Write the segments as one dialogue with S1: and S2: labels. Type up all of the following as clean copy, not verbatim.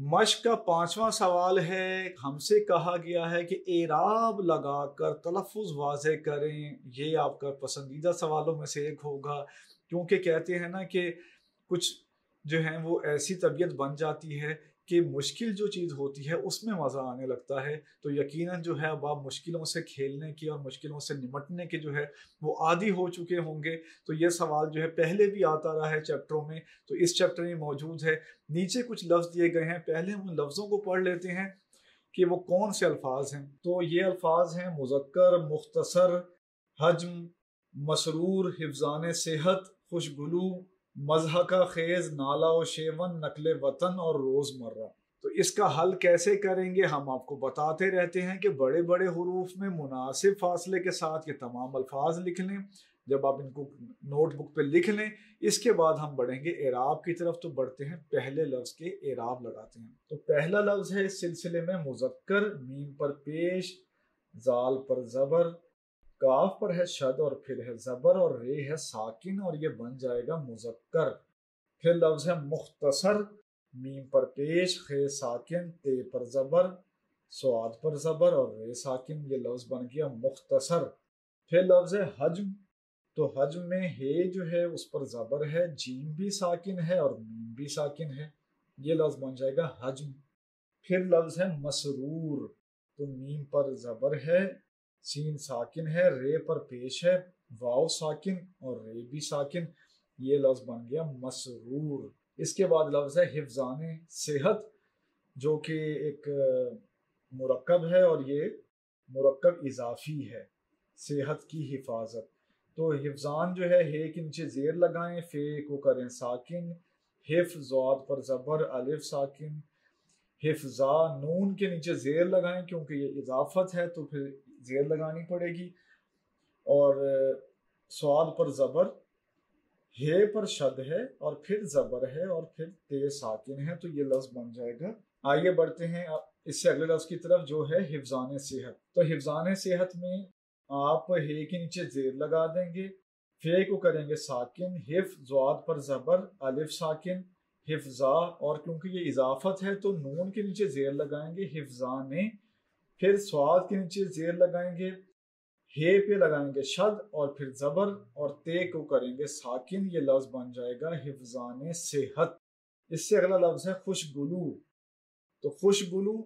S1: मश्क का 5वां सवाल है, हमसे कहा गया है कि एराब लगाकर तलफ़ुज़ वाज़े करें। ये आपका पसंदीदा सवालों में से एक होगा, क्योंकि कहते हैं ना कि कुछ जो हैं वो ऐसी तबीयत बन जाती है कि मुश्किल जो चीज़ होती है उसमें मज़ा आने लगता है। तो यकीनन जो है अब आप मुश्किलों से खेलने की और मुश्किलों से निमटने के जो है वो आदी हो चुके होंगे। तो ये सवाल जो है पहले भी आता रहा है चैप्टरों में, तो इस चैप्टर में मौजूद है। नीचे कुछ लफ्ज़ दिए गए हैं, पहले हम उन लफ्ज़ों को पढ़ लेते हैं कि वो कौन से अल्फाज हैं। तो ये अल्फाज हैं मुज़क्कर, मुख्तसर, हज्म, मसरूर, हिफ्ज़ान सेहत, खुशगुलू, मज़हका खेज, नाला व शेवन, नकले वतन और रोज़मर्रा। तो इसका हल कैसे करेंगे हम आपको बताते रहते हैं कि बड़े बड़े हुरूफ में मुनासिब फासले के साथ ये तमाम अल्फाज लिख लें। जब आप इनको नोटबुक पे लिख लें, इसके बाद हम बढ़ेंगे एराब की तरफ। तो बढ़ते हैं, पहले लफ्ज़ के एराब लगाते हैं। तो पहला लफ्ज़ है इस सिलसिले में मुज़क्कर, मीम पर पेश, जाल पर ज़बर, काफ पर है शद और फिर है ज़बर और रे है साकिन और ये बन जाएगा मुज़क्कर। फिर लफ्ज़ है मुख्तसर, मीम पर पेश, खे साकिन, ते पर ज़बर, स्वाद पर ज़बर और रे साकिन, ये लफ्ज़ बन गया मुख्तसर। फिर लफ्ज़ है हज्म, तो हज्म में हे जो है उस पर ज़बर है, जीम भी साकिन है और मीम भी साकिन है, ये लफ्ज़ बन जाएगा हज्म। फिर लफ्ज़ है मसरूर, तो मीम पर ज़बर है, सीन साकिन है, रे पर पेश है, वाव साकिन और रे भी साकिन, ये लफ्ज़ बन गया मसरूर। इसके बाद लफ्ज़ है हिफ्ज़ान सेहत, जो कि एक मुरक्कब है और ये मुरक्कब इजाफी है, सेहत की हिफाजत। तो हिफ्ज़ान जो है हे के नीचे ज़ेर लगाएं, फे को करें साकिन, हिफ ज़ाद पर ज़बर, अलिफ साकिन, हिफ्ज़ा नून के नीचे ज़ेर लगाएं क्योंकि ये इजाफत है तो फिर ज़ेर लगानी पड़ेगी, और स्वाद पर ज़बर, हे पर शद है और फिर ज़बर है और फिर ते साकिन है, तो ये लफ्ज़ बन जाएगा। आइए बढ़ते हैं इससे अगले लफ्ज़ की तरफ जो है हिफ्ज़ान सेहत। तो हिफ्ज़ान सेहत में आप हे के नीचे ज़ेर लगा देंगे, फे को करेंगे साकिन, हिफ ज़ाद पर ज़बर, अलिफ साकिन, हिफ्ज़ा, और क्योंकि ये इजाफत है तो नून के नीचे ज़ेर लगाएंगे हिफ्ज़ाने, फिर स्वाद के नीचे ज़ेर लगाएंगे, हे पे लगाएंगे शद और फिर ज़बर और ते को करेंगे साकिन, ये लफ्ज़ बन जाएगा हिफ्ज़ान सेहत। इससे अगला लफ्ज़ है खुशगुलू। तो खुशगुलू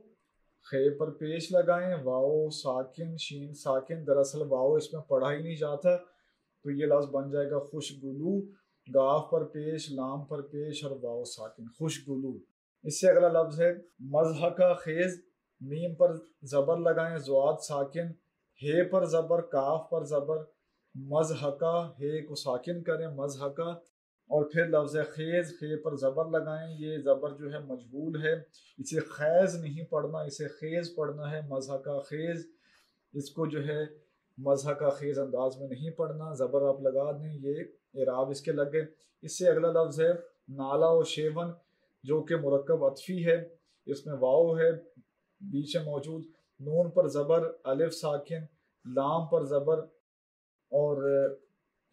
S1: खे पर पेश लगाएं, वाओ साकिन, शीन साकिन, दरअसल वाओ इसमें पढ़ा ही नहीं जाता तो ये लफ्ज़ बन जाएगा खुशगुलू, गाफ पर पेश, लाम पर पेश और वाओ साकिन, खुशगुलू। इससे अगला लफ्ज़ है मज़हका खेज, मीम पर ज़बर लगाएं, ज़्वाद साकिन, हे पर ज़बर, काफ पर ज़बर, मज़हका, हे को साकिन करें मज़हका, और फिर लफ्ज़ खेज, खे पर ज़बर लगाएं, ये ज़बर जो है मजबूल है, इसे खैज नहीं पढ़ना, इसे खेज पढ़ना है, मज़हका खेज, इसको जो है मज़हका खेज अंदाज में नहीं पढ़ना, ज़बर आप लगा दें, ये इराब इसके लग गए। इससे अगला लफ्ज़ है नाला व शेवन, जो कि मुरक्कब अतफ़ी है, इसमें वाव है बीच में मौजूद, नून पर ज़बर, अलिफ साकिन, लाम पर ज़बर और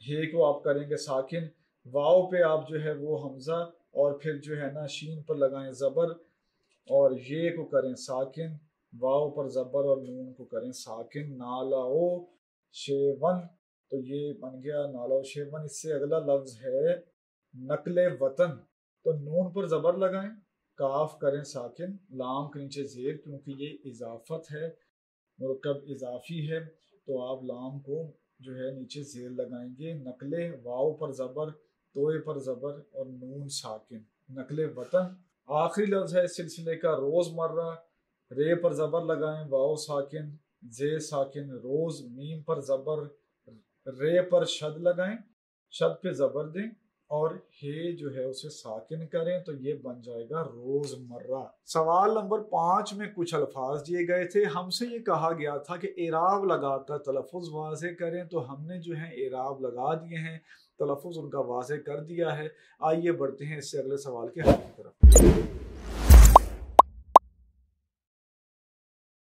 S1: हे को आप करेंगे साकिन, वाव पे आप जो है वो हमज़ा और फिर जो है ना शीन पर लगाएं ज़बर और ये को करें साकिन, वाव पर ज़बर और नून को करें साकिन, नाला ओ शेवन, तो ये बन गया नाला ओ शेवन। इससे अगला लफ्ज़ है नकले वतन, तो नून पर ज़बर लगाएं, काफ करें साकिन, लाम के नीचे ज़ेर क्योंकि ये इजाफत है, मुरक्कब इजाफी है तो आप लाम को जो है नीचे ज़ेर लगाएंगे, नकले, वाव पर ज़बर, तोए पर ज़बर और नून साकिन, नकले वतन। आखिरी लफ्ज़ है इस सिलसिले का रोज़मर्रा, रे पर ज़बर लगाएं, वाव साकिन, जे साकिन, रोज़, मीम पर ज़बर, रे पर शद लगाएं, शद पे ज़बर दें और हे जो है उसे साकिन करें, तो ये बन जाएगा रोज़मर्रा। सवाल नंबर 5 में कुछ अल्फाज दिए गए थे, हमसे ये कहा गया था कि एराब लगाकर तलफ़ुज़ वाज़े करें, तो हमने जो है एराब लगा दिए हैं, तलफ़ुज़ उनका वाज़े कर दिया है। आइए बढ़ते हैं इससे अगले सवाल के हल की तरफ।